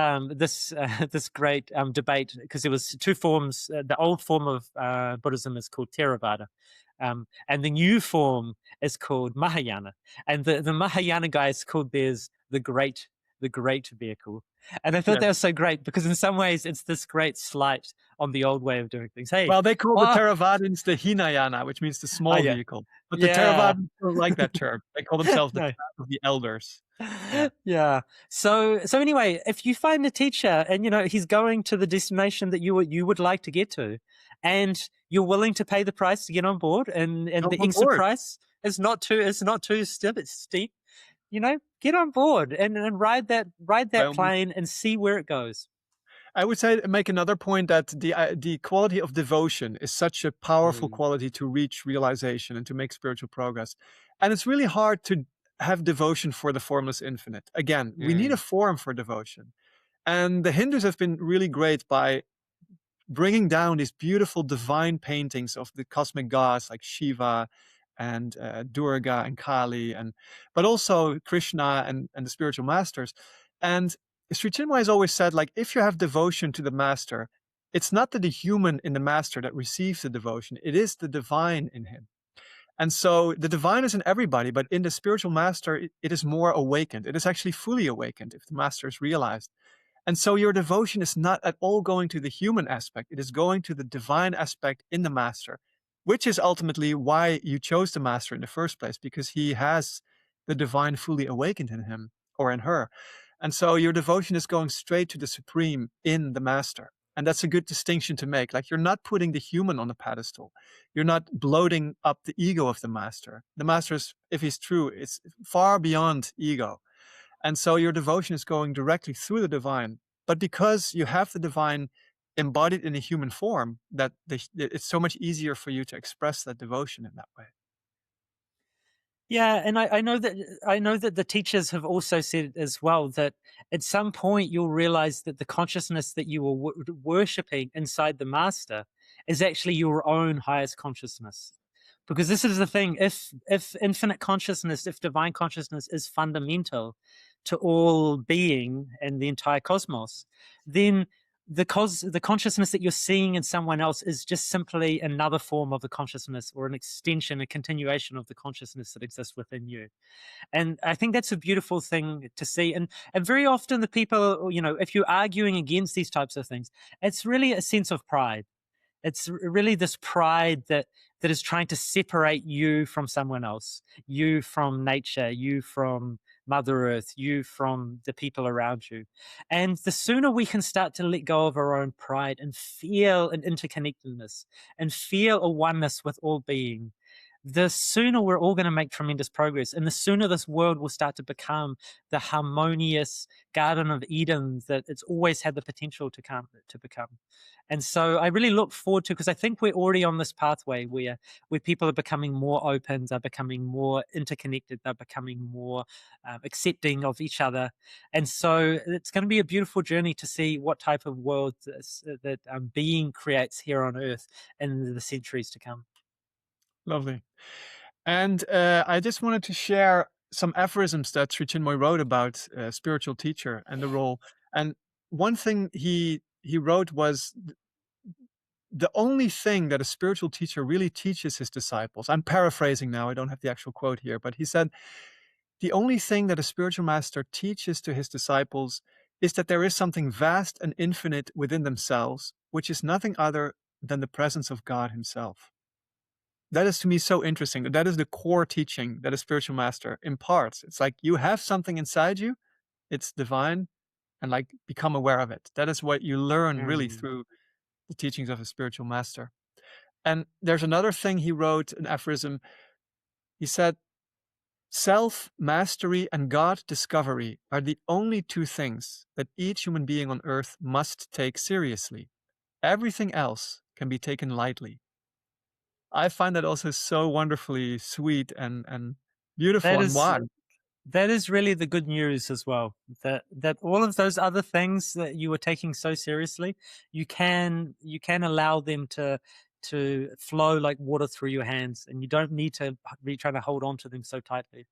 great debate, because there was two forms. The old form of Buddhism is called Theravada, and the new form is called Mahayana. And the Mahayana guys called theirs the great vehicle. And I thought Yes. that was so great, because in some ways it's this great slight on the old way of doing things. Hey, Well, they call the oh, Theravadins the Hinayana, which means the oh small yeah, vehicle. But the yeah, Theravadins don't like that term. They call themselves the no. path of the elders. Yeah. Yeah. So anyway, if you find a teacher and he's going to the destination that you would like to get to, and you're willing to pay the price to get on board, and Jump the on extra board. price is not too steep, get on board and ride that By plane and see where it goes. I would say make another point that the quality of devotion is such a powerful Mm, quality to reach realization and to make spiritual progress. And it's really hard to have devotion for the formless infinite. Again, we need a mm. form for devotion. And the Hindus have been really great by bringing down these beautiful divine paintings of the cosmic gods like Shiva and Durga and Kali, but also Krishna and the spiritual masters. And Sri Chinmoy has always said, like, if you have devotion to the master, it's not the human in the master that receives the devotion; it is the divine in him. And so the divine is in everybody, but in the spiritual master, it is more awakened. It is actually fully awakened if the master is realized. And so your devotion is not at all going to the human aspect. It is going to the divine aspect in the master, which is ultimately why you chose the master in the first place, because he has the divine fully awakened in him or in her. And so your devotion is going straight to the supreme in the master. And that's a good distinction to make. Like, you're not putting the human on the pedestal. You're not bloating up the ego of the master. The master is, if he's true, it's far beyond ego. And so your devotion is going directly through the divine. But because you have the divine embodied in a human form, it's so much easier for you to express that devotion in that way. Yeah, and I know that the teachers have also said as well that at some point you'll realize that the consciousness that you were worshiping inside the master is actually your own highest consciousness. Because this is the thing: if infinite consciousness, if divine consciousness is fundamental to all being and the entire cosmos, then the consciousness that you're seeing in someone else is just simply another form of the consciousness, or an extension, a continuation of the consciousness that exists within you. And I think that's a beautiful thing to see. And very often the people, if you're arguing against these types of things, it's really a sense of pride. It's really this pride that is trying to separate you from someone else, you from nature, you from Mother Earth, you from the people around you. And the sooner we can start to let go of our own pride and feel an interconnectedness and feel a oneness with all being, the sooner we're all going to make tremendous progress, and the sooner this world will start to become the harmonious Garden of Eden that it's always had the potential to become. And so I really look forward to, because I think we're already on this pathway where people are becoming more open, they're becoming more interconnected, they're becoming more accepting of each other. And so it's going to be a beautiful journey to see what type of world that being creates here on Earth in the centuries to come. Lovely. And I just wanted to share some aphorisms that Sri Chinmoy wrote about spiritual teacher and the role. And one thing he wrote was the only thing that a spiritual teacher really teaches his disciples. I'm paraphrasing now, I don't have the actual quote here, but he said, the only thing that a spiritual master teaches to his disciples is that there is something vast and infinite within themselves, which is nothing other than the presence of God himself. That is to me so interesting. That is the core teaching that a spiritual master imparts. It's like you have something inside you, it's divine, and like become aware of it. That is what you learn really Mm. through the teachings of a spiritual master. And there's another thing he wrote, an aphorism. He said, self mastery and God discovery are the only two things that each human being on earth must take seriously. Everything else can be taken lightly. I find that also so wonderfully sweet and beautiful. That And is why? that is really the good news as well. That all of those other things that you were taking so seriously, you can allow them to flow like water through your hands, and you don't need to be trying to hold on to them so tightly.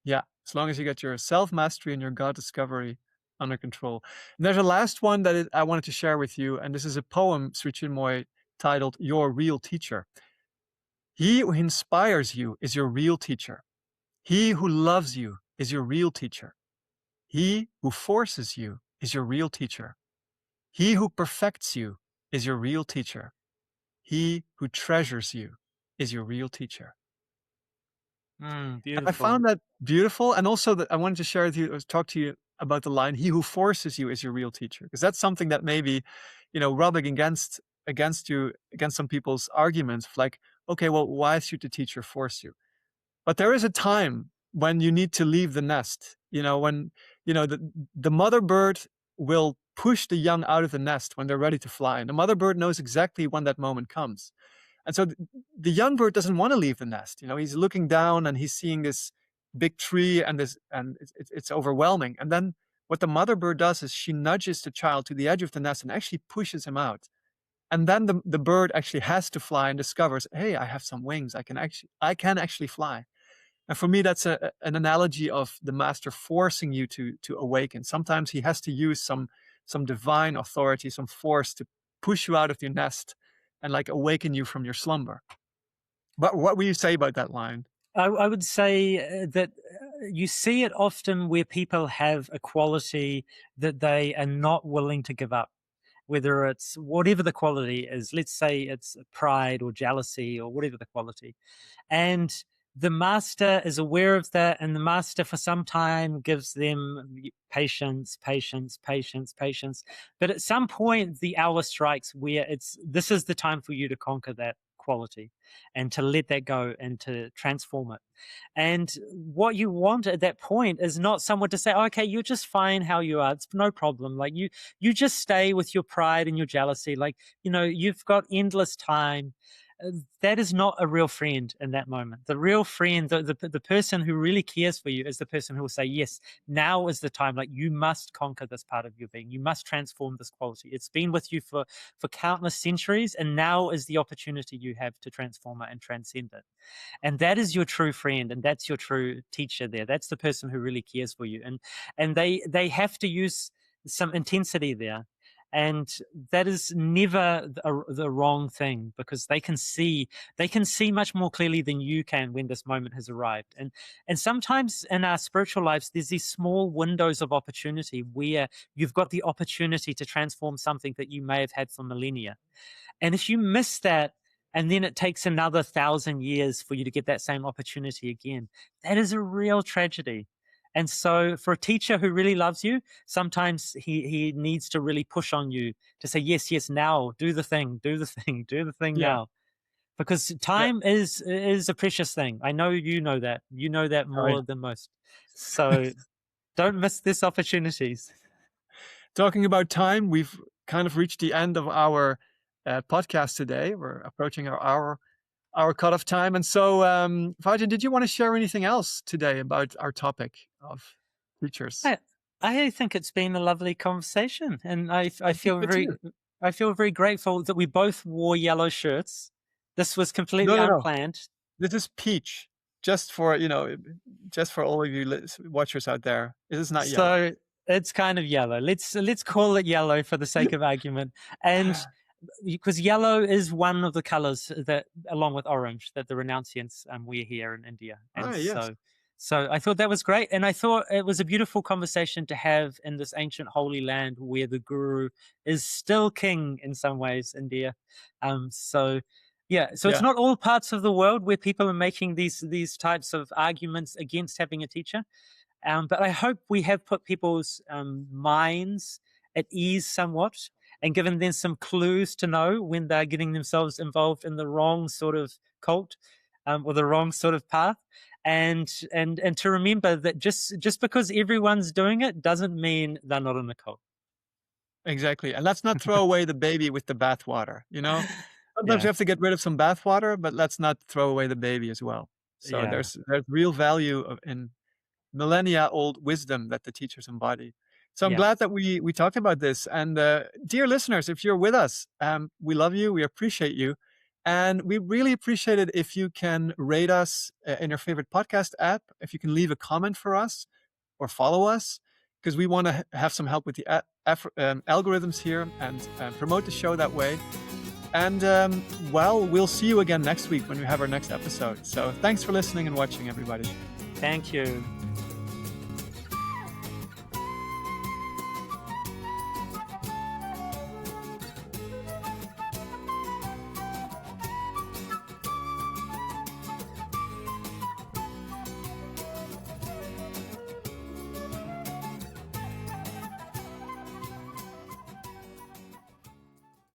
Yeah, as long as you get your self mastery and your God discovery under control. And there's a last one that I wanted to share with you, and this is a poem, Sri Chinmoy, titled Your Real Teacher. He who inspires you is your real teacher. He who loves you is your real teacher. He who forces you is your real teacher. He who perfects you is your real teacher. He who treasures you is your real teacher. And I Beautiful. found that beautiful, and also that I wanted to share with you, talk to you about the line, "He who forces you is your real teacher," because that's something that maybe, rubbing against you, against some people's arguments, of like, okay, well, why should the teacher force you? But there is a time when you need to leave the nest. When the mother bird will push the young out of the nest when they're ready to fly, and the mother bird knows exactly when that moment comes. And so the young bird doesn't want to leave the nest. He's looking down and he's seeing this big tree and it's overwhelming. And then what the mother bird does is she nudges the child to the edge of the nest and actually pushes him out. And then the bird actually has to fly and discovers, hey, I have some wings. I can actually fly. And for me, that's an analogy of the master forcing you to awaken. Sometimes he has to use some divine authority, some force to push you out of your nest and like awaken you from your slumber. But what will you say about that line? I would say that you see it often where people have a quality that they are not willing to give up, whether it's whatever the quality is. Let's say it's pride or jealousy or whatever the quality. And the master is aware of that, and the master for some time gives them patience, patience, patience, patience. But at some point, the hour strikes where this is the time for you to conquer that quality and to let that go and to transform it. And what you want at that point is not someone to say, okay, you're just fine how you are. It's no problem. Like you just stay with your pride and your jealousy. Like, you've got endless time. That is not a real friend in that moment. The real friend, the person who really cares for you is the person who will say, yes, now is the time. Like, you must conquer this part of your being. You must transform this quality. It's been with you for countless centuries, and now is the opportunity you have to transform it and transcend it. And that is your true friend, and that's your true teacher there. That's the person who really cares for you. And they have to use some intensity there. And that is never the wrong thing, because they can see much more clearly than you can when this moment has arrived. And sometimes in our spiritual lives, there's these small windows of opportunity where you've got the opportunity to transform something that you may have had for millennia. And if you miss that, and then it takes another 1,000 years for you to get that same opportunity again, that is a real tragedy. And so, for a teacher who really loves you, sometimes he needs to really push on you to say, yes, yes, now, do the thing, do the thing, do the thing Yeah, now. Because yeah. time is a precious thing. I know you know that. You know that Oh, yeah. more than most. So don't miss these opportunities. Talking about time, we've kind of reached the end of our podcast today. We're approaching our cutoff time. And so, Vajan, did you want to share anything else today about our topic of teachers? I, I think it's been a lovely conversation, and I I think feel so too. very grateful that we both wore yellow shirts. This was No, completely no, no. unplanned. This is peach. Just for, just for all of you watchers out there. It is not So yellow. It's kind of yellow. Let's call it yellow for the sake of argument. And because yellow is one of the colors that, along with orange, that the renunciants wear here in India. And Yes. so I thought that was great. And I thought it was a beautiful conversation to have in this ancient holy land where the guru is still king in some ways, India. So yeah, so it's Yeah. not all parts of the world where people are making these types of arguments against having a teacher. But I hope we have put people's minds at ease somewhat and given them some clues to know when they're getting themselves involved in the wrong sort of cult or the wrong sort of path. And to remember that just because everyone's doing it doesn't mean they're not in a cult. Exactly. And let's not throw away the baby with the bathwater, you know? Sometimes Yeah, you have to get rid of some bathwater, but let's not throw away the baby as well. So yeah, there's real value in millennia old wisdom that the teachers embody. So I'm yeah. glad that we talked about this. And dear listeners, if you're with us, we love you, we appreciate you, and we really appreciate it if you can rate us in your favorite podcast app, if you can leave a comment for us or follow us, because we want to have some help with the algorithms here and promote the show that way. And well, we'll see you again next week when we have our next episode. So thanks for listening and watching, everybody. Thank you.